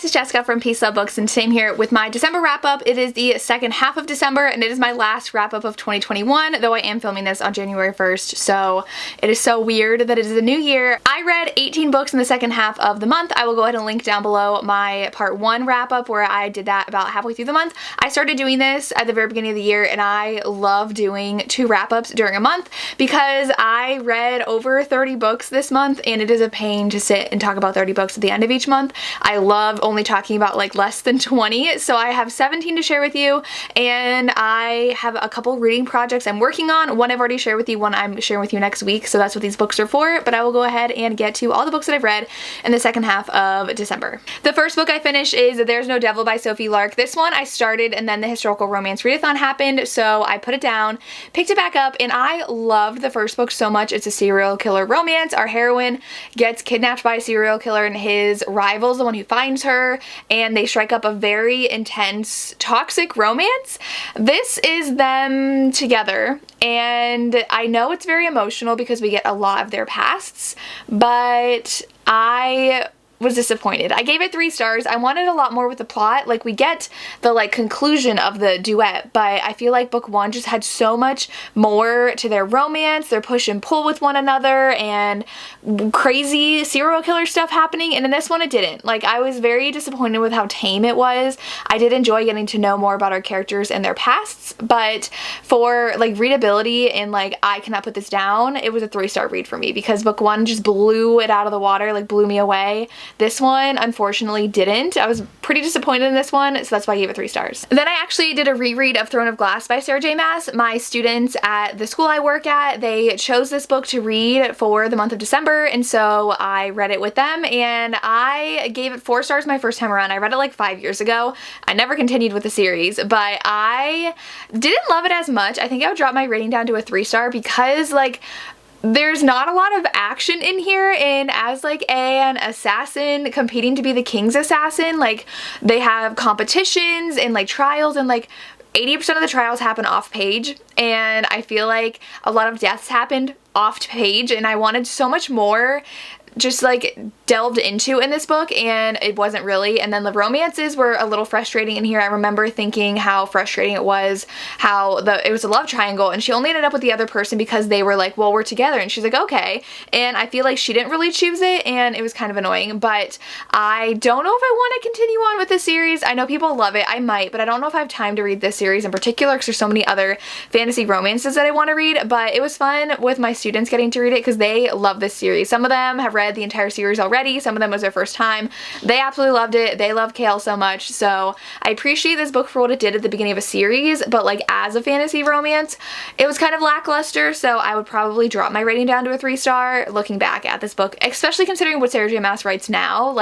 guys, it's Jessica from Peace Love Books, and today I'm here with my December wrap-up. It is the second half of December, and it is my last wrap-up of 2021, though I am filming this on January 1st, so it is so weird that it is a new year. I read 18 books in the second half of the month. I will go ahead and link down below my part 1 wrap-up where I did that about halfway through the month. I started doing this at the very beginning of the year, and I love doing 2 wrap-ups during a month because I read over 30 books this month, and it is a pain to sit and talk about 30 books at the end of each month. I love only talking about like less than 20, so I have 17 to share with you, and I have a couple reading projects I'm working on. One I've already shared with you, one I'm sharing with you next week, so that's what these books are for, but I will go ahead and get to all the books that I've read in the second half of December. The first book I finished is There's No Devil by Sophie Lark. This one I started, and then the historical romance readathon happened, so I put it down, picked it back up, and I loved the first book so much. It's a serial killer romance. Our heroine gets kidnapped by a serial killer, and his rival is the one who finds her, and they strike up a very intense, toxic romance. This is them together, and I know it's very emotional because we get a lot of their pasts, but I was disappointed. I gave it 3 stars. I wanted a lot more with the plot. Like, we get the conclusion of the duet, but I feel like book 1 just had so much more to their romance, their push and pull with one another, and crazy serial killer stuff happening, and in this one it didn't. Like, I was very disappointed with how tame it was. I did enjoy getting to know more about our characters and their pasts, but for readability and I cannot put this down, it was a 3-star read for me because book 1 just blew it out of the water, blew me away. This one, unfortunately, didn't. I was pretty disappointed in this one, so that's why I gave it 3 stars. Then I actually did a reread of Throne of Glass by Sarah J. Maas. My students at the school I work at, they chose this book to read for the month of December, and so I read it with them, and I gave it 4 stars my first time around. I read it 5 years ago. I never continued with the series, but I didn't love it as much. I think I would drop my rating down to a 3-star because there's not a lot of action in here, and as an assassin competing to be the king's assassin, they have competitions and trials, and 80% of the trials happen off page, and I feel like a lot of deaths happened off page, and I wanted so much more just delved into in this book, and it wasn't really. And then the romances were a little frustrating in here. I remember thinking how frustrating it was, how it was a love triangle, and she only ended up with the other person because they were well, we're together, and she's okay, and I feel like she didn't really choose it, and it was kind of annoying. But I don't know if I want to continue on with this series. I know people love it. I might, but I don't know if I have time to read this series in particular because there's so many other fantasy romances that I want to read. But it was fun with my students getting to read it because they love this series. Some of them have read the entire series already. Some of them was their first time. They absolutely loved it. They love Kale so much. So I appreciate this book for what it did at the beginning of a series, but as a fantasy romance, it was kind of lackluster, so I would probably drop my rating down to a 3-star looking back at this book, especially considering what Sarah J. Maas writes now.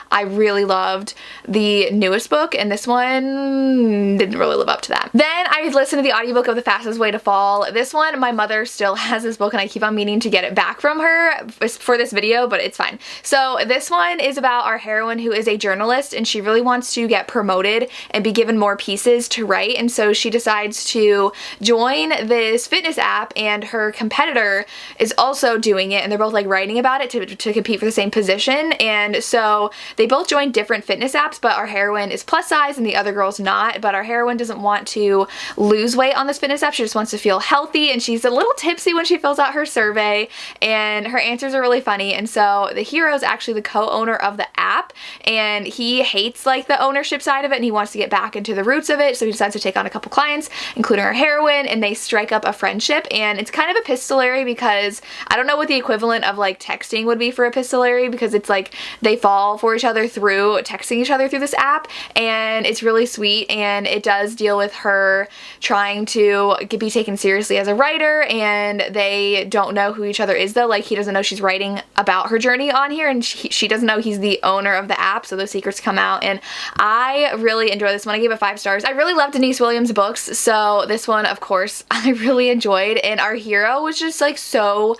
I really loved the newest book, and this one didn't really live up to that. Then I listened to the audiobook of The Fastest Way to Fall. This one, my mother still has this book, and I keep on meaning to get it back from her for this video, but it's fine. So this one is about our heroine who is a journalist, and she really wants to get promoted and be given more pieces to write, and so she decides to join this fitness app, and her competitor is also doing it, and they're both writing about it to compete for the same position. And so they both join different fitness apps, but our heroine is plus size and the other girl's not. But our heroine doesn't want to lose weight on this fitness app. She just wants to feel healthy, and she's a little tipsy when she fills out her survey, and her answers are really funny. And so the hero is actually the co-owner of the app, and he hates the ownership side of it, and he wants to get back into the roots of it, so he decides to take on a couple clients, including our heroine, and they strike up a friendship. And it's kind of epistolary because I don't know what the equivalent of texting would be for epistolary, because it's they fall for each other through texting each other through this app, and it's really sweet. And it does deal with her trying to be taken seriously as a writer, and they don't know who each other is though. He doesn't know she's writing about her journey on here, and she doesn't know he's the owner of the app, so those secrets come out. And I really enjoy this one. I gave it 5 stars. I really love Denise Williams' books, so this one, of course, I really enjoyed. And our hero was just so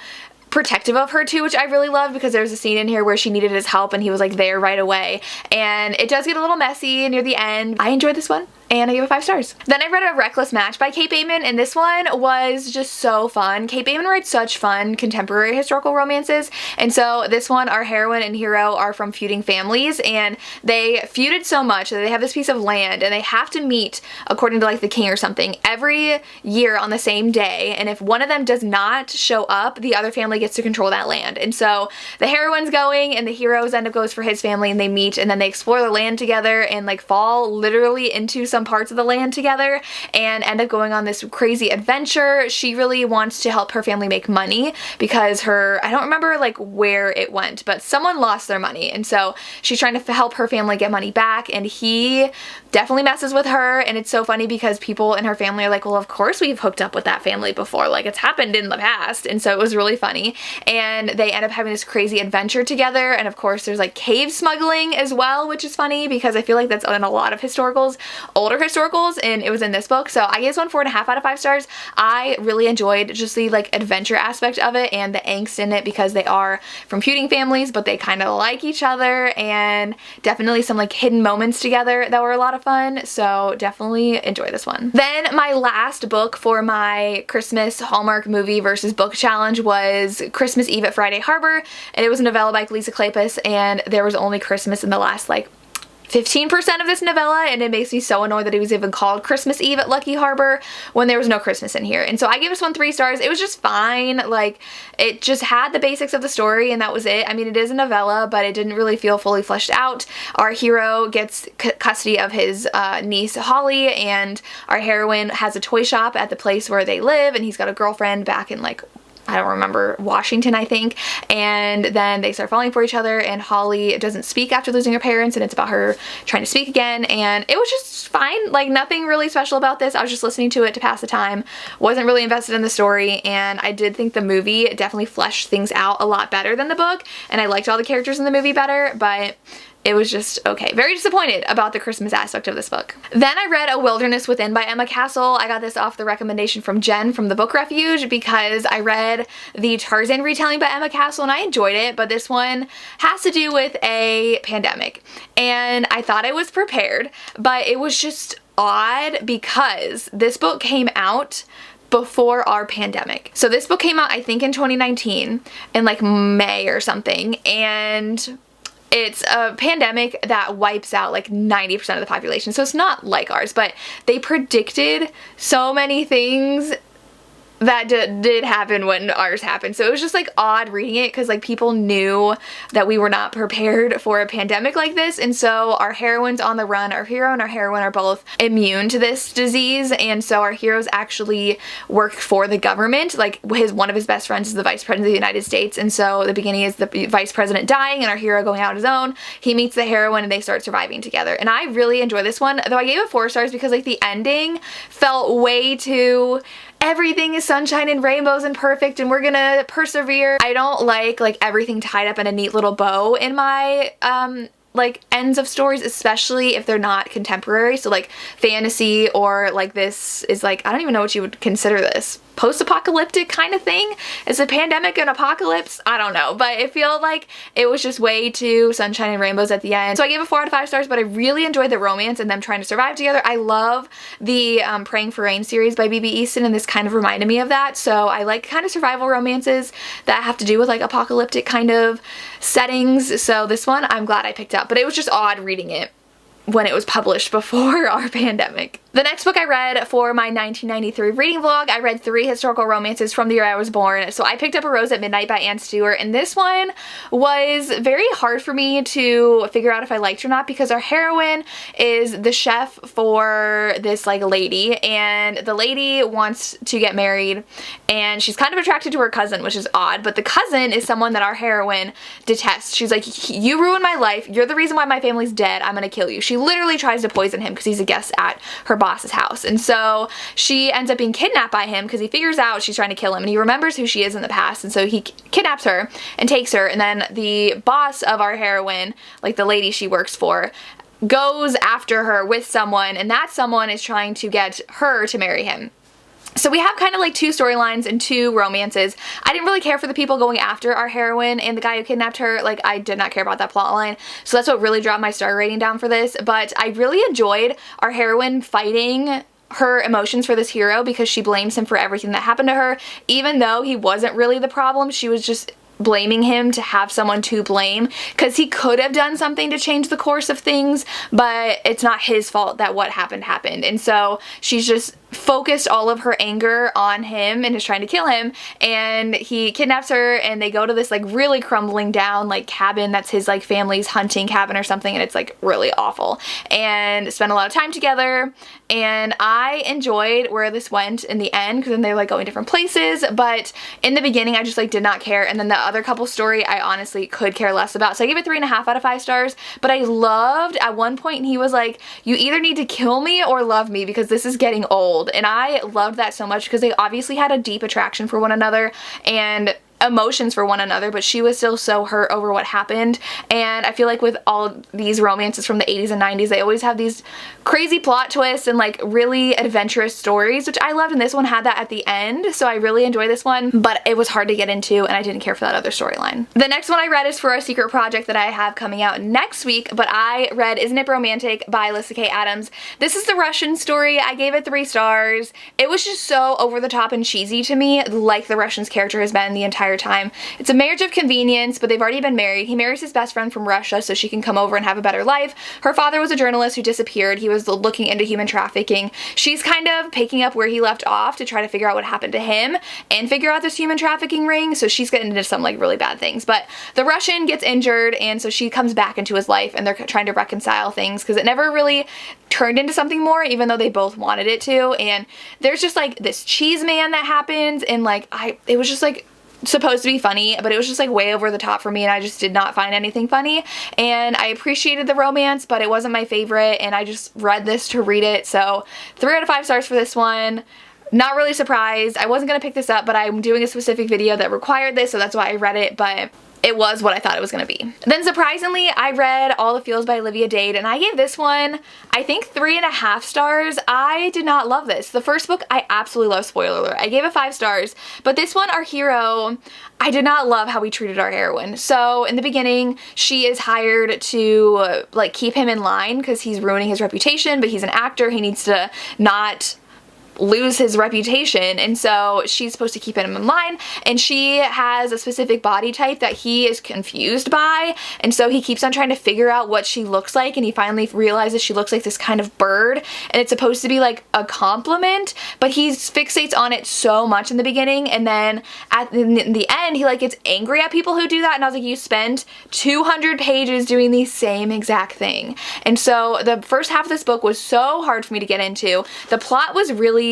protective of her too, which I really love, because there's a scene in here where she needed his help and he was there right away, and it does get a little messy near the end. I enjoyed this one. and I gave it 5 stars. Then I read A Reckless Match by Kate Bateman, and this one was just so fun. Kate Bateman writes such fun contemporary historical romances, and so this one, our heroine and hero are from feuding families, and they feuded so much that they have this piece of land, and they have to meet, according to like the king or something, every year on the same day, and if one of them does not show up, the other family gets to control that land. And so the heroine's going, and the heroes end up goes for his family, and they meet, and then they explore the land together, and like fall literally into some parts of the land together, and end up going on this crazy adventure. She really wants to help her family make money because I don't remember like where it went, but someone lost their money, and so she's trying to help her family get money back, and he definitely messes with her. And it's so funny because people in her family are like, well, of course we've hooked up with that family before, like it's happened in the past. And so it was really funny, and they end up having this crazy adventure together. And of course there's like cave smuggling as well, which is funny because I feel like that's in a lot of historicals, older historicals, and it was in this book. So I gave this one 4.5 out of 5 stars. I really enjoyed just the like adventure aspect of it and the angst in it because they are from feuding families, but they kind of like each other, and definitely some like hidden moments together that were a lot of fun. So definitely enjoy this one. Then my last book for my Christmas Hallmark movie versus book challenge was Christmas Eve at Friday Harbor, and it was a novella by Lisa Kleypas, and there was only Christmas in the last like 15% of this novella, and it makes me so annoyed that it was even called Christmas Eve at Lucky Harbor when there was no Christmas in here. And so I gave this one 3 stars. It was just fine. Like, it just had the basics of the story, and that was it. I mean, it is a novella, but it didn't really feel fully fleshed out. Our hero gets custody of his niece Holly, and our heroine has a toy shop at the place where they live, and he's got a girlfriend back in like, I don't remember, Washington, I think. And then they start falling for each other, and Holly doesn't speak after losing her parents, and it's about her trying to speak again. And it was just fine. Like, nothing really special about this. I was just listening to it to pass the time. Wasn't really invested in the story, and I did think the movie definitely fleshed things out a lot better than the book, and I liked all the characters in the movie better, but it was just okay. Very disappointed about the Christmas aspect of this book. Then I read A Wilderness Within by Emma Castle. I got this off the recommendation from Jen from the Book Refuge because I read the Tarzan retelling by Emma Castle and I enjoyed it, but this one has to do with a pandemic. And I thought I was prepared, but it was just odd because this book came out before our pandemic. So this book came out, I think, in 2019 in like May or something, and it's a pandemic that wipes out like 90% of the population. So it's not like ours, but they predicted so many things that did happen when ours happened. So it was just like odd reading it because like people knew that we were not prepared for a pandemic like this. And so our heroine's on the run. Our hero and our heroine are both immune to this disease. And so our heroes actually work for the government. Like one of his best friends is the vice president of the United States. And so the beginning is the vice president dying and our hero going out on his own. He meets the heroine and they start surviving together. And I really enjoy this one, though I gave it 4 stars because like the ending felt way too everything is sunshine and rainbows and perfect and we're gonna persevere. I don't like everything tied up in a neat little bow in my like ends of stories, especially if they're not contemporary. So like fantasy or like this is like, I don't even know what you would consider this. Post-apocalyptic kind of thing? Is a pandemic an apocalypse? I don't know, but it felt like it was just way too sunshine and rainbows at the end. So I gave it 4 out of 5 stars, but I really enjoyed the romance and them trying to survive together. I love the Praying for Rain series by B.B. Easton, and this kind of reminded me of that. So I like kind of survival romances that have to do with like apocalyptic kind of settings. So this one I'm glad I picked up, but it was just odd reading it when it was published before our pandemic. The next book I read for my 1993 reading vlog, I read 3 historical romances from the year I was born. So I picked up A Rose at Midnight by Anne Stewart, and this one was very hard for me to figure out if I liked or not because our heroine is the chef for this like lady, and the lady wants to get married and she's kind of attracted to her cousin, which is odd, but the cousin is someone that our heroine detests. She's like, you ruined my life, you're the reason why my family's dead, I'm gonna kill you. She literally tries to poison him because he's a guest at her boss's house, and so she ends up being kidnapped by him because he figures out she's trying to kill him, and he remembers who she is in the past, and so he kidnaps her and takes her, and then the boss of our heroine, like the lady she works for, goes after her with someone, and that someone is trying to get her to marry him. So we have kind of like two storylines and two romances. I didn't really care for the people going after our heroine and the guy who kidnapped her. Like, I did not care about that plot line. So that's what really dropped my star rating down for this. But I really enjoyed our heroine fighting her emotions for this hero because she blames him for everything that happened to her. Even though he wasn't really the problem, she was just blaming him to have someone to blame, because he could have done something to change the course of things, but it's not his fault that what happened. And so she's just focused all of her anger on him and is trying to kill him, and he kidnaps her and they go to this like really crumbling down like cabin that's his like family's hunting cabin or something, and it's like really awful, and spend a lot of time together. And I enjoyed where this went in the end, because then they're like going different places, but in the beginning I just like did not care. And then the other couple story I honestly could care less about, so I gave it 3.5 out of 5 stars. But I loved at one point he was like, you either need to kill me or love me because this is getting old. And I loved that so much because they obviously had a deep attraction for one another and emotions for one another, but she was still so hurt over what happened. And I feel like with all these romances from the 80s and 90s, they always have these crazy plot twists and like really adventurous stories, which I loved, and this one had that at the end, so I really enjoyed this one, but it was hard to get into and I didn't care for that other storyline. The next one I read is for a secret project that I have coming out next week, but I read Isn't It Romantic by Alyssa K. Adams. This is the Russian story. I gave it 3 stars. It was just so over the top and cheesy to me, like the Russian's character has been the entire time. It's a marriage of convenience, but they've already been married. He marries his best friend from Russia so she can come over and have a better life. Her father was a journalist who disappeared. He was looking into human trafficking. She's kind of picking up where he left off to try to figure out what happened to him and figure out this human trafficking ring, so she's getting into some like really bad things. But the Russian gets injured, and so she comes back into his life and they're trying to reconcile things because it never really turned into something more, even though they both wanted it to. And there's just like this cheese man that happens, and like it was just like supposed to be funny, but it was just like way over the top for me, and I just did not find anything funny. And I appreciated the romance, but it wasn't my favorite, and I just read this to read it. So 3 out of 5 stars for this one. Not really surprised. I wasn't gonna pick this up, but I'm doing a specific video that required this, so that's why I read it, but it was what I thought it was gonna be. Then surprisingly, I read All the Feels by Olivia Dade, and I gave this one, I think, 3.5 stars. I did not love this. The first book I absolutely love, spoiler alert. I gave it 5 stars, but this one, our hero, I did not love how we treated our heroine. So in the beginning, she is hired to like keep him in line because he's ruining his reputation, but he's an actor. He needs to not lose his reputation, and so she's supposed to keep him in line, and she has a specific body type that he is confused by, and so he keeps on trying to figure out what she looks like, and he finally realizes she looks like this kind of bird, and it's supposed to be like a compliment, but he fixates on it so much in the beginning, and then in the end he like gets angry at people who do that, and I was like, you spent 200 pages doing the same exact thing. And so the first half of this book was so hard for me to get into. The plot was really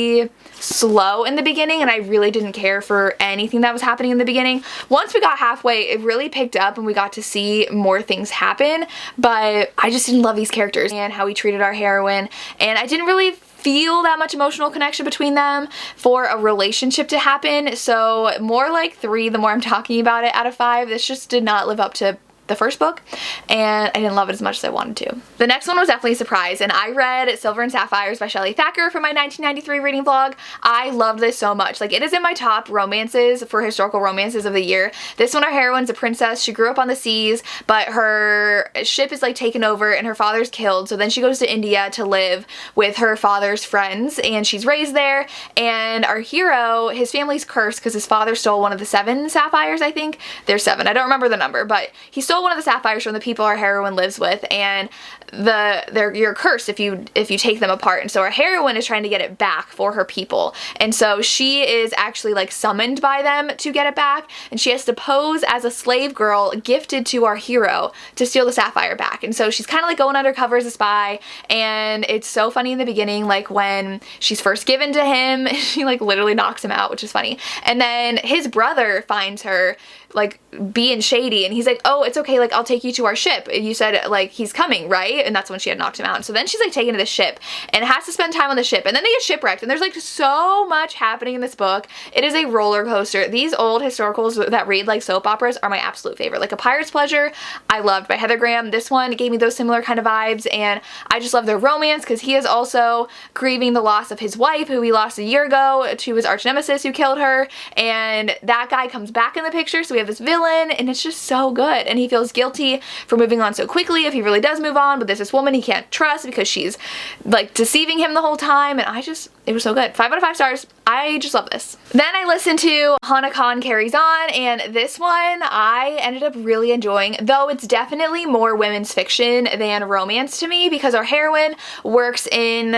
slow in the beginning, and I really didn't care for anything that was happening in the beginning. Once we got halfway, it really picked up and we got to see more things happen, but I just didn't love these characters and how we treated our heroine, and I didn't really feel that much emotional connection between them for a relationship to happen. So more like 3 the more I'm talking about it out of 5. This just did not live up to the first book, and I didn't love it as much as I wanted to. The next one was definitely a surprise, and I read Silver and Sapphires by Shelley Thacker for my 1993 reading vlog. I loved this so much. Like, it is in my top romances for historical romances of the year. This one, our heroine's a princess. She grew up on the seas, but her ship is like taken over and her father's killed, so then she goes to India to live with her father's friends, and she's raised there. And our hero, his family's cursed because his father stole one of the 7 sapphires, I think. There's 7, I don't remember the number, but he stole one of the sapphires from the people our heroine lives with, and you're cursed if you take them apart. And so our heroine is trying to get it back for her people, and so she is actually like summoned by them to get it back, and she has to pose as a slave girl gifted to our hero to steal the sapphire back. And so she's kind of like going undercover as a spy, and it's so funny in the beginning, like when she's first given to him, she like literally knocks him out, which is funny. And then his brother finds her like being shady, and he's like, oh, it's okay, like I'll take you to our ship. You said like he's coming, right? and that's when she had knocked him out. And so then she's like taken to the ship and has to spend time on the ship, and then they get shipwrecked, and there's like so much happening in this book. It is a roller coaster. These old historicals that read like soap operas are my absolute favorite. Like A Pirate's Pleasure, I loved, by Heather Graham. This one gave me those similar kind of vibes, and I just love their romance because he is also grieving the loss of his wife, who he lost a year ago to his arch nemesis who killed her, and that guy comes back in the picture, so we have this villain, and it's just so good. And he feels guilty for moving on so quickly if he really does move on, but there's this woman he can't trust because she's like deceiving him the whole time, and it was so good. 5 out of 5 stars. I just love this. Then I listened to Hanukkah Carries On, and this one I ended up really enjoying, though it's definitely more women's fiction than romance to me, because our heroine works in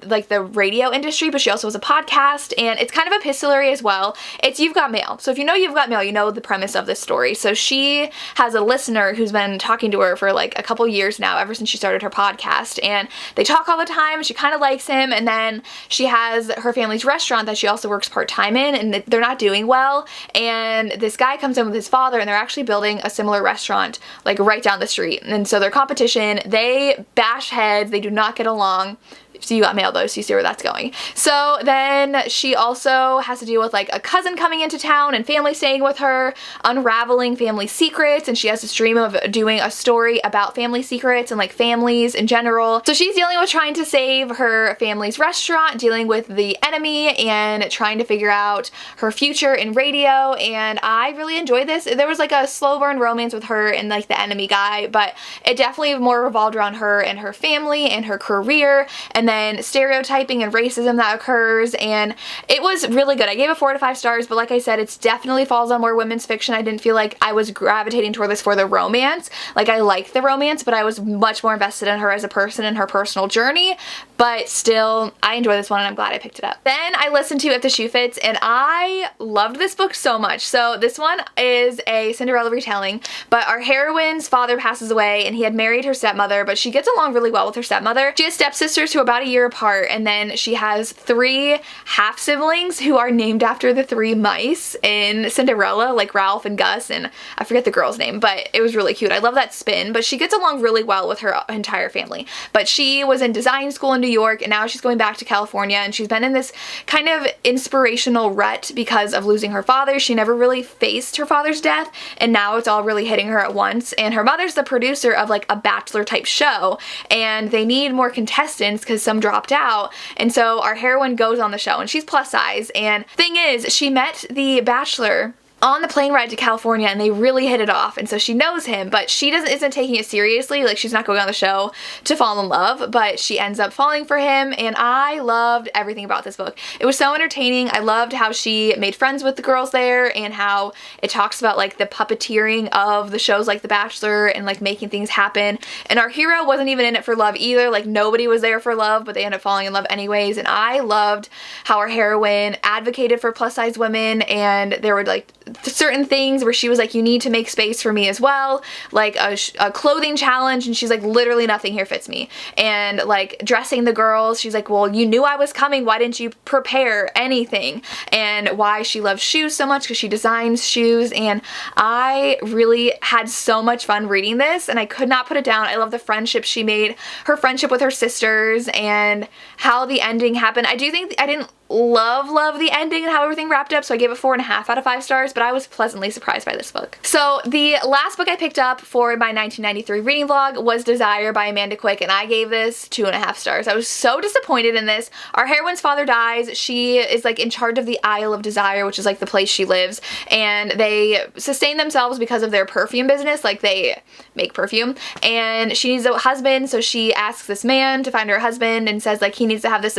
like the radio industry, but she also has a podcast, and it's kind of epistolary as well. It's You've Got Mail. So if you know You've Got Mail, you know the premise of this story. So she has a listener who's been talking to her for like a couple years now, ever since she started her podcast, and they talk all the time. She kind of likes him, and then she has her family's restaurant that she also works part-time in, and they're not doing well, and this guy comes in with his father, and they're actually building a similar restaurant like right down the street, and so their competition, they bash heads, they do not get along. So You Got Mail though, so you see where that's going. So then she also has to deal with like a cousin coming into town and family staying with her, unraveling family secrets, and she has this dream of doing a story about family secrets and like families in general. So she's dealing with trying to save her family's restaurant, dealing with the enemy, and trying to figure out her future in radio, and I really enjoyed this. There was like a slow burn romance with her and like the enemy guy, but it definitely more revolved around her and her family and her career, and then stereotyping and racism that occurs, and it was really good. I gave it 4 out of 5 stars, but like I said, it definitely falls on more women's fiction. I didn't feel like I was gravitating toward this for the romance. Like, I liked the romance, but I was much more invested in her as a person and her personal journey, but still, I enjoyed this one, and I'm glad I picked it up. Then I listened to If the Shoe Fits, and I loved this book so much. So this one is a Cinderella retelling, but our heroine's father passes away, and he had married her stepmother, but she gets along really well with her stepmother. She has stepsisters who are about a year apart, and then she has 3 half siblings who are named after the 3 mice in Cinderella, like Ralph and Gus, and I forget the girl's name, but it was really cute. I love that spin, but she gets along really well with her entire family. But she was in design school in New York, and now she's going back to California, and she's been in this kind of inspirational rut because of losing her father. She never really faced her father's death, and now it's all really hitting her at once, and her mother's the producer of like a Bachelor type show, and they need more contestants because some dropped out, and so our heroine goes on the show, and she's plus size, and thing is, she met the Bachelor on the plane ride to California, and they really hit it off, and so she knows him, but she isn't taking it seriously. Like, she's not going on the show to fall in love, but she ends up falling for him, and I loved everything about this book. It was so entertaining. I loved how she made friends with the girls there, and how it talks about like the puppeteering of the shows like The Bachelor and like making things happen, and our hero wasn't even in it for love either. Like, nobody was there for love, but they ended up falling in love anyways, and I loved how our heroine advocated for plus size women, and there were like certain things where she was like, you need to make space for me as well, like a clothing challenge, and she's like, literally nothing here fits me. And like dressing the girls, she's like, well, you knew I was coming, why didn't you prepare anything? And why she loves shoes so much, because she designs shoes, and I really had so much fun reading this, and I could not put it down. I love the friendship she made, her friendship with her sisters, and how the ending happened. I do think I didn't love the ending and how everything wrapped up, so I gave it 4.5 out of 5 stars, but I was pleasantly surprised by this book. So the last book I picked up for my 1993 reading vlog was Desire by Amanda Quick, and I gave this 2.5 stars. I was so disappointed in this. Our heroine's father dies. She is like in charge of the Isle of Desire, which is like the place she lives, and they sustain themselves because of their perfume business. Like, they make perfume, and she needs a husband, so she asks this man to find her a husband and says like he needs to have this,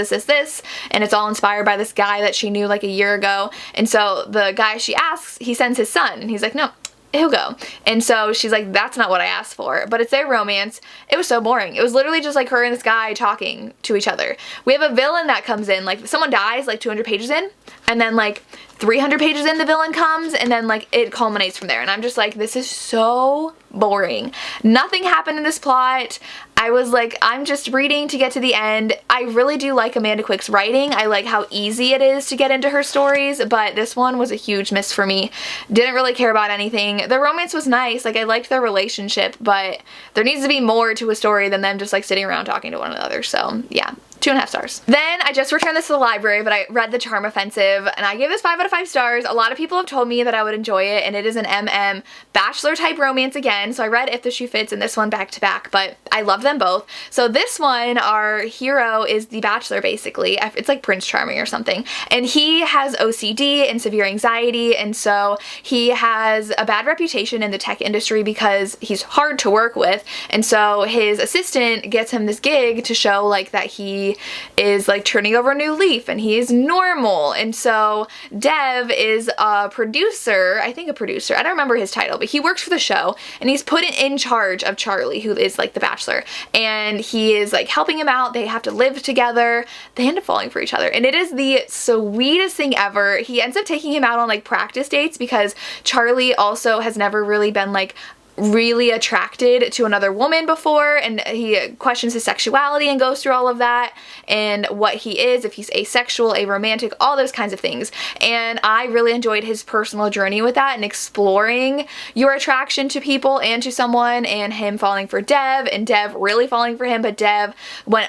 and it's all inspired by this guy that she knew like a year ago. And so the guy she asks, he sends his son, and he's like, no, he'll go. And so she's like, that's not what I asked for. But it's their romance. It was so boring. It was literally just like her and this guy talking to each other. We have a villain that comes in, like someone dies like 200 pages in, and then like 300 pages in the villain comes, and then like it culminates from there, and I'm just like, this is so boring. Nothing happened in this plot. I was like, I'm just reading to get to the end. I really do like Amanda Quick's writing. I like how easy it is to get into her stories, but this one was a huge miss for me. Didn't really care about anything. The romance was nice, like I liked their relationship, but there needs to be more to a story than them just like sitting around talking to one another. So yeah, 2.5 stars. Then I just returned this to the library, but I read The Charm Offensive and I gave this 5 out of 5 stars. A lot of people have told me that I would enjoy it, and it is an MM bachelor type romance again. So I read If the Shoe Fits and this one back to back, but I love them both. So this one, our hero is the bachelor basically. It's like Prince Charming or something. And he has OCD and severe anxiety, and so he has a bad reputation in the tech industry because he's hard to work with. And so his assistant gets him this gig to show like that he is like turning over a new leaf and he is normal. And so Dev is a producer, I think a producer, I don't remember his title, but he works for the show and he's put in charge of Charlie, who is like the bachelor, and he is like helping him out. They have to live together. They end up falling for each other, and it is the sweetest thing ever. He ends up taking him out on like practice dates because Charlie also has never really been like really attracted to another woman before, and he questions his sexuality and goes through all of that and what he is, if he's asexual, aromantic, all those kinds of things. And I really enjoyed his personal journey with that and exploring your attraction to people and to someone, and him falling for Dev and Dev really falling for him, but Dev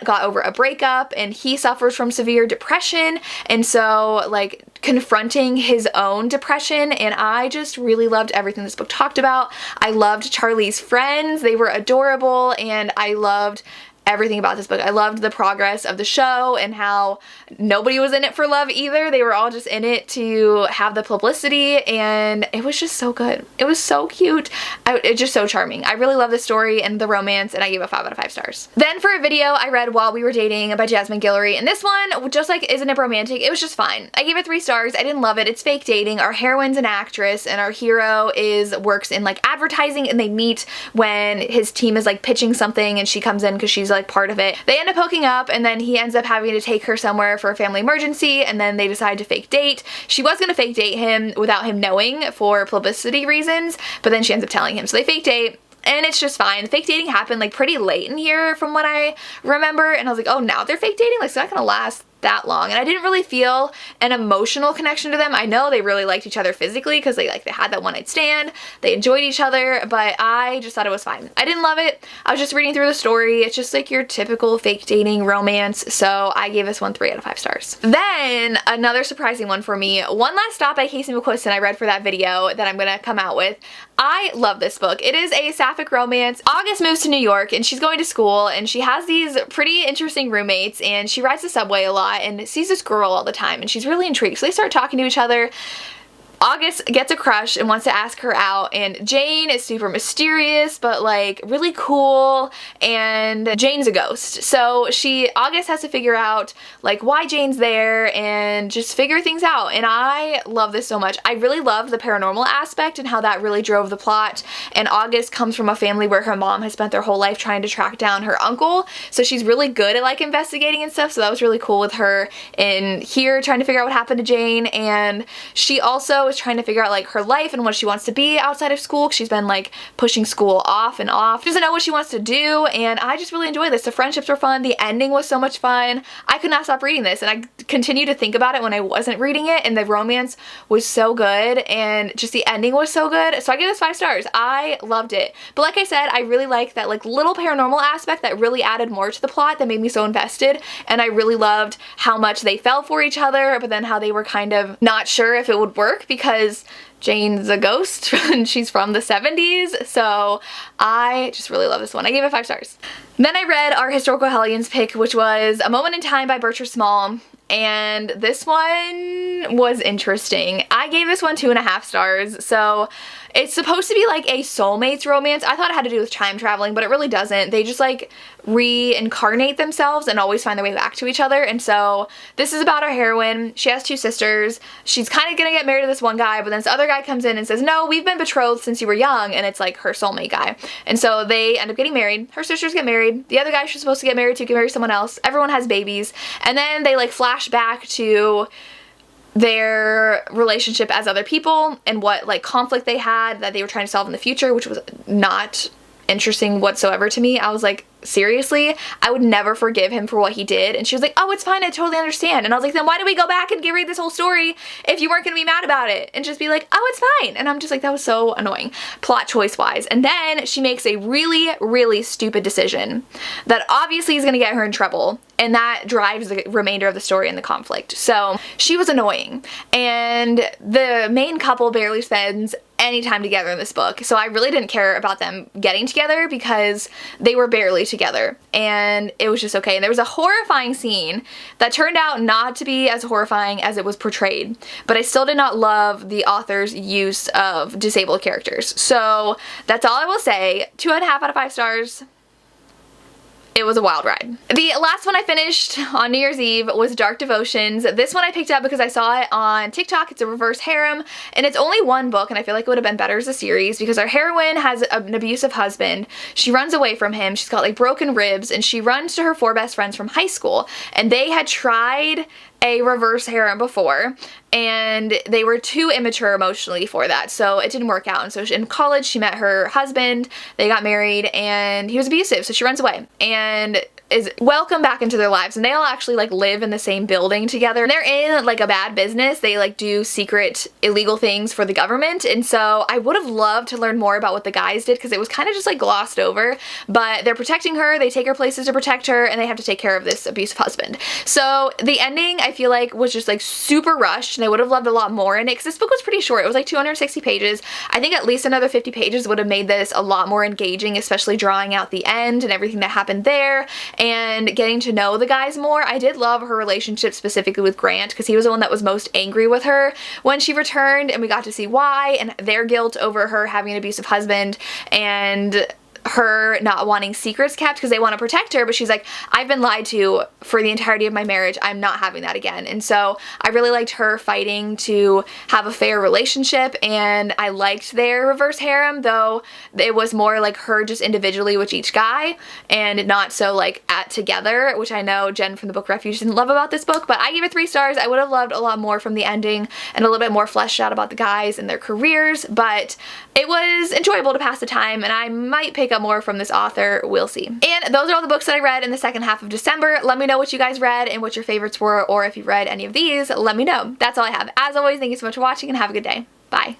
got over a breakup and he suffers from severe depression, and so like confronting his own depression. And I just really loved everything this book talked about. I loved Charlie's friends. They were adorable, and I loved everything about this book. I loved the progress of the show and how nobody was in it for love either. They were all just in it to have the publicity, and it was just so good. It was so cute. It's just so charming. I really love the story and the romance, and I gave it 5 out of 5 stars. Then for a video, I read While We Were Dating by Jasmine Guillory, and this one, just like Isn't It Romantic, it was just fine. I gave it 3 stars. I didn't love it. It's fake dating. Our heroine's an actress, and our hero works in like advertising, and they meet when his team is like pitching something, and she comes in because she's like part of it. They end up hooking up, and then he ends up having to take her somewhere for a family emergency, and then they decide to fake date. She was gonna fake date him without him knowing for publicity reasons, but then she ends up telling him. So they fake date, and it's just fine. Fake dating happened like pretty late in here from what I remember, and I was like, oh, now they're fake dating? Like, it's not gonna last that long. And I didn't really feel an emotional connection to them. I know they really liked each other physically because they had that one night stand. They enjoyed each other, but I just thought it was fine. I didn't love it. I was just reading through the story. It's just like your typical fake dating romance. So I gave this one 3 out of 5 stars. Then another surprising one for me, One Last Stop by Casey McQuiston. I read for that video that I'm gonna come out with. I love this book. It is a sapphic romance. August moves to New York and she's going to school, and she has these pretty interesting roommates, and she rides the subway a lot and sees this girl all the time, and she's really intrigued. So they start talking to each other. August gets a crush and wants to ask her out, and Jane is super mysterious but like really cool, and Jane's a ghost. So August has to figure out like why Jane's there and just figure things out, and I love this so much. I really love the paranormal aspect and how that really drove the plot, and August comes from a family where her mom has spent their whole life trying to track down her uncle, so she's really good at like investigating and stuff, so that was really cool with her in here trying to figure out what happened to Jane. And she also is trying to figure out like her life and what she wants to be outside of school. She's been like pushing school off and off. She doesn't know what she wants to do, and I just really enjoyed this. The friendships were fun. The ending was so much fun. I could not stop reading this, and I continue to think about it when I wasn't reading it, and the romance was so good and just the ending was so good. So I gave this 5 stars. I loved it. But like I said, I really like that like little paranormal aspect that really added more to the plot that made me so invested, and I really loved how much they fell for each other, but then how they were kind of not sure if it would work because Jane's a ghost and she's from the 70s. So I just really love this one. I gave it 5 stars. Then I read our historical Hellions pick, which was A Moment in Time by Bertram Small. And this one was interesting. I gave this one 2.5 stars. So it's supposed to be like a soulmates romance. I thought it had to do with time traveling, but it really doesn't. They just like reincarnate themselves and always find their way back to each other. And so this is about our heroine. She has 2 sisters. She's kind of gonna get married to this one guy, but then this other guy comes in and says, no, we've been betrothed since you were young, and it's like her soulmate guy. And so they end up getting married. Her sisters get married. The other guy she's supposed to get married to can marry someone else. Everyone has babies. And then they like flash back to their relationship as other people and what like conflict they had that they were trying to solve in the future, which was not interesting whatsoever to me. I was like, seriously? I would never forgive him for what he did. And she was like, oh, it's fine, I totally understand. And I was like, then why did we go back and read this whole story if you weren't gonna be mad about it? And just be like, oh, it's fine. And I'm just like, that was so annoying, plot choice wise. And then she makes a really, really stupid decision that obviously is gonna get her in trouble. And that drives the remainder of the story and the conflict. So she was annoying. And the main couple barely spends any time together in this book. So I really didn't care about them getting together because they were barely together. And it was just okay. And there was a horrifying scene that turned out not to be as horrifying as it was portrayed. But I still did not love the author's use of disabled characters. So that's all I will say. 2.5 out of 5 stars. It was a wild ride. The last one I finished on New Year's Eve was Dark Devotions. This one I picked up because I saw it on TikTok. It's a reverse harem, and it's only one book, and I feel like it would have been better as a series because our heroine has an abusive husband. She runs away from him. She's got like broken ribs, and she runs to her 4 best friends from high school, and they had tried a reverse harem before, and they were too immature emotionally for that, so it didn't work out. And so in college she met her husband, they got married, and he was abusive, so she runs away and is welcomed back into their lives, and they all actually like live in the same building together. And they're in like a bad business. They like do secret illegal things for the government, and so I would have loved to learn more about what the guys did because it was kind of just like glossed over. But they're protecting her, they take her places to protect her, and they have to take care of this abusive husband. So the ending I feel like was just like super rushed, and I would have loved a lot more in it because this book was pretty short. It was like 260 pages. I think at least another 50 pages would have made this a lot more engaging, especially drawing out the end and everything that happened there and getting to know the guys more. I did love her relationship specifically with Grant because he was the one that was most angry with her when she returned, and we got to see why and their guilt over her having an abusive husband and her not wanting secrets kept because they want to protect her, but she's like, I've been lied to for the entirety of my marriage. I'm not having that again. And so I really liked her fighting to have a fair relationship, and I liked their reverse harem, though it was more like her just individually with each guy and not so like at together, which I know Jen from the book Refuge didn't love about this book, but I gave it 3 stars. I would have loved a lot more from the ending and a little bit more fleshed out about the guys and their careers, but it was enjoyable to pass the time, and I might pick up more from this author. We'll see. And those are all the books that I read in the second half of December. Let me know what you guys read and what your favorites were, or if you've read any of these, let me know. That's all I have. As always, thank you so much for watching and have a good day. Bye.